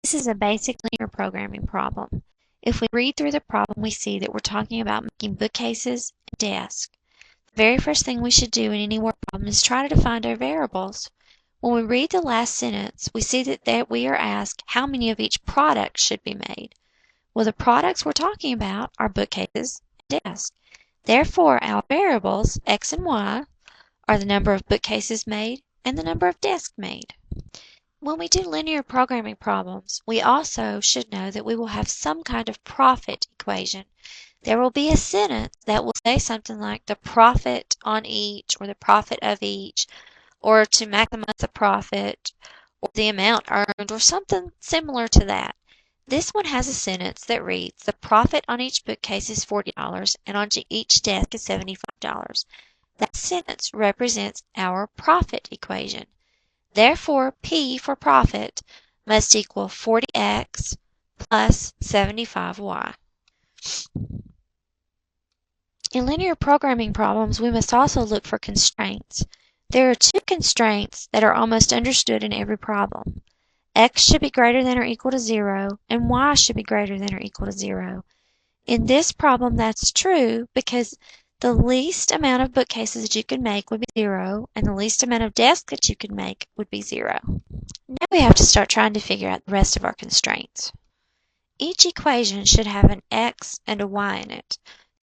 This is a basic linear programming problem. If we read through the problem, we see that we're talking about making bookcases and desks. The very first thing we should do in any word problem is try to define our variables. When we read the last sentence, we see that we are asked how many of each product should be made. Well, the products we're talking about are bookcases and desks. Therefore, our variables, x and y, are the number of bookcases made and the number of desks made. When we do linear programming problems, we also should know that we will have some kind of profit equation. There will be a sentence that will say something like the profit on each, or the profit of each, or to maximize the profit, or the amount earned, or something similar to that. This one has a sentence that reads, the profit on each bookcase is $40 and on each desk is $75. That sentence represents our profit equation. Therefore, P for profit must equal 40x plus 75y. In linear programming problems, we must also look for constraints. There are two constraints that are almost understood in every problem. X should be greater than or equal to 0, and Y should be greater than or equal to 0. In this problem, that's true because the least amount of bookcases that you could make would be 0, and the least amount of desks that you could make would be 0. Now we have to start trying to figure out the rest of our constraints. Each equation should have an x and a y in it.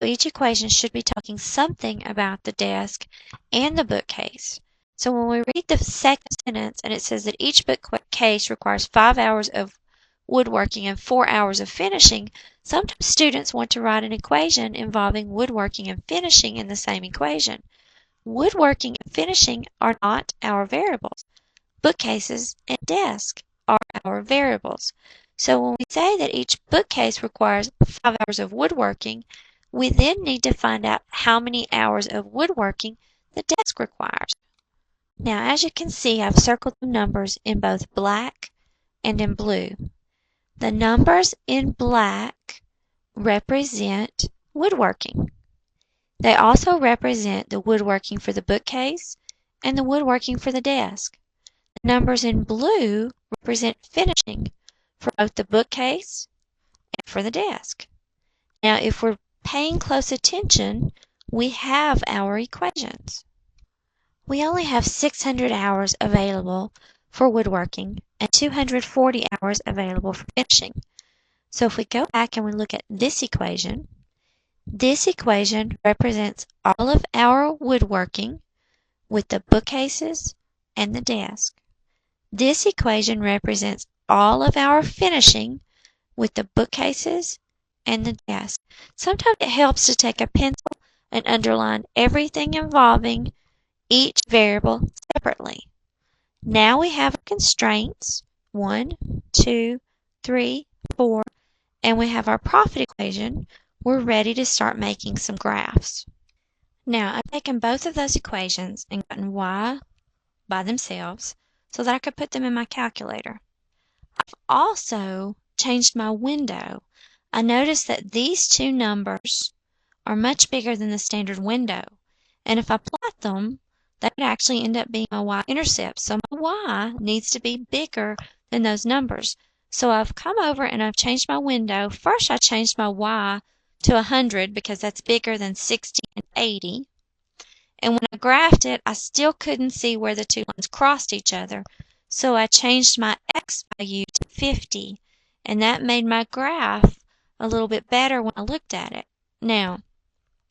So each equation should be talking something about the desk and the bookcase. So when we read the second sentence and it says that each bookcase requires 5 hours of woodworking and 4 hours of finishing, sometimes students want to write an equation involving woodworking and finishing in the same equation. Woodworking and finishing are not our variables. Bookcases and desks are our variables. So when we say that each bookcase requires 5 hours of woodworking, we then need to find out how many hours of woodworking the desk requires. Now, as you can see, I've circled the numbers in both black and in blue. The numbers in black represent woodworking. They also represent the woodworking for the bookcase and the woodworking for the desk. The numbers in blue represent finishing for both the bookcase and for the desk. Now, if we're paying close attention, we have our equations. We only have 600 hours available for woodworking and 240 hours available for finishing. So if we go back and we look at this equation represents all of our woodworking with the bookcases and the desk. This equation represents all of our finishing with the bookcases and the desk. Sometimes it helps to take a pencil and underline everything involving each variable separately. Now we have our constraints, 1, 2, 3, 4, and we have our profit equation. We're ready to start making some graphs. Now, I've taken both of those equations and gotten y by themselves so that I could put them in my calculator. I've also changed my window. I noticed that these two numbers are much bigger than the standard window, and if I plot them, that would actually end up being my y-intercept. So my y needs to be bigger than those numbers. So I've come over and I've changed my window. First, I changed my y to 100 because that's bigger than 60 and 80. And when I graphed it, I still couldn't see where the two lines crossed each other. So I changed my x value to 50, and that made my graph a little bit better when I looked at it. Now,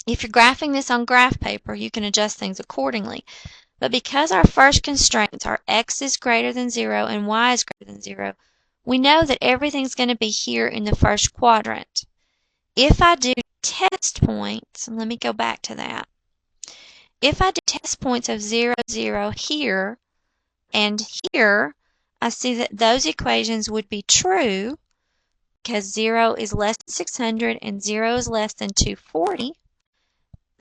if you're graphing this on graph paper, you can adjust things accordingly. But because our first constraints are x is greater than 0 and y is greater than 0, we know that everything's going to be here in the first quadrant. If I do test points, and let me go back to that. If I do test points of 0, 0 here and here, I see that those equations would be true because 0 is less than 600 and 0 is less than 240.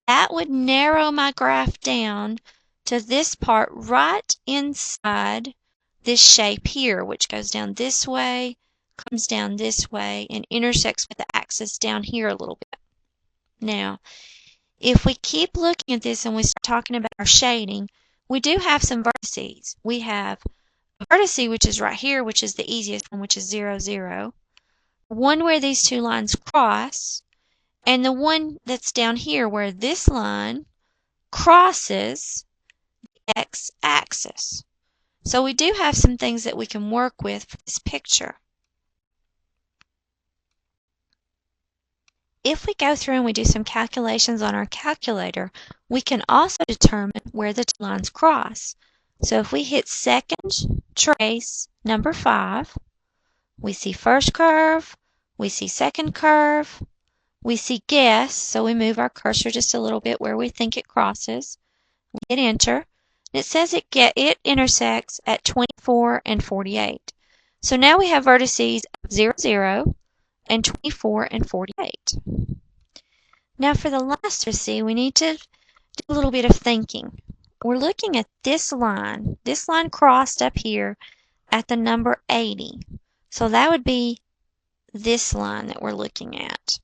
That would narrow my graph down to this part right inside this shape here, which goes down this way, comes down this way, and intersects with the axis down here a little bit. Now, if we keep looking at this and we start talking about our shading, we do have some vertices. We have vertice, which is right here, which is the easiest one, which is 0, 0. One where these two lines cross, and the one that's down here where this line crosses the x-axis. So we do have some things that we can work with for this picture. If we go through and we do some calculations on our calculator, we can also determine where the two lines cross. So if we hit second trace number 5, we see first curve, we see second curve, we see guess, so we move our cursor just a little bit where we think it crosses. We hit enter, and it says it intersects at 24 and 48. So now we have vertices of 0, 0, and 24 and 48. Now for the last vertice, we need to do a little bit of thinking. We're looking at this line. This line crossed up here at the number 80. So that would be this line that we're looking at.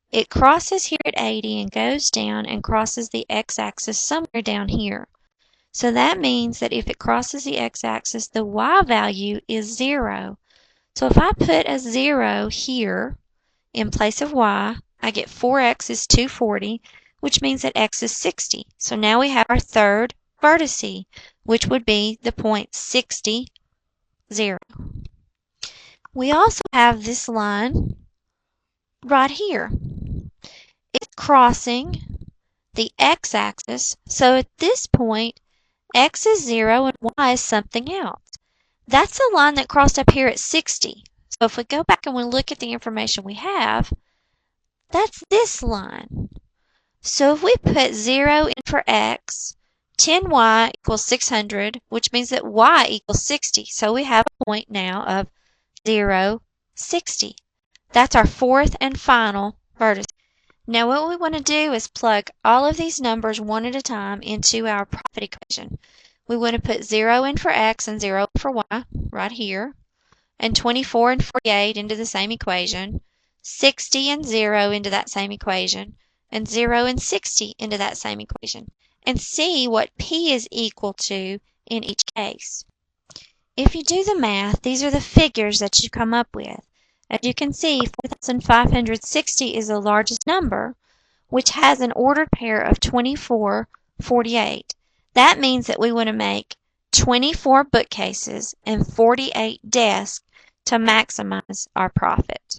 It crosses here at 80 and goes down and crosses the x-axis somewhere down here. So that means that if it crosses the x-axis, the y value is 0. So if I put a 0 here in place of y, I get 4x is 240, which means that x is 60. So now we have our third vertice, which would be the point 60, 0. We also have this line right here. It's crossing the x-axis, so at this point, x is 0 and y is something else. That's the line that crossed up here at 60. So if we go back and we look at the information we have, that's this line. So if we put 0 in for x, 10y equals 600, which means that y equals 60. So we have a point now of 0, 60. That's our fourth and final vertex. Now what we want to do is plug all of these numbers one at a time into our profit equation. We want to put 0 in for x and 0 for y right here, and 24 and 48 into the same equation, 60 and 0 into that same equation, and 0 and 60 into that same equation, and see what p is equal to in each case. If you do the math, these are the figures that you come up with. As you can see, 4,560 is the largest number, which has an ordered pair of 24, 48. That means that we want to make 24 bookcases and 48 desks to maximize our profit.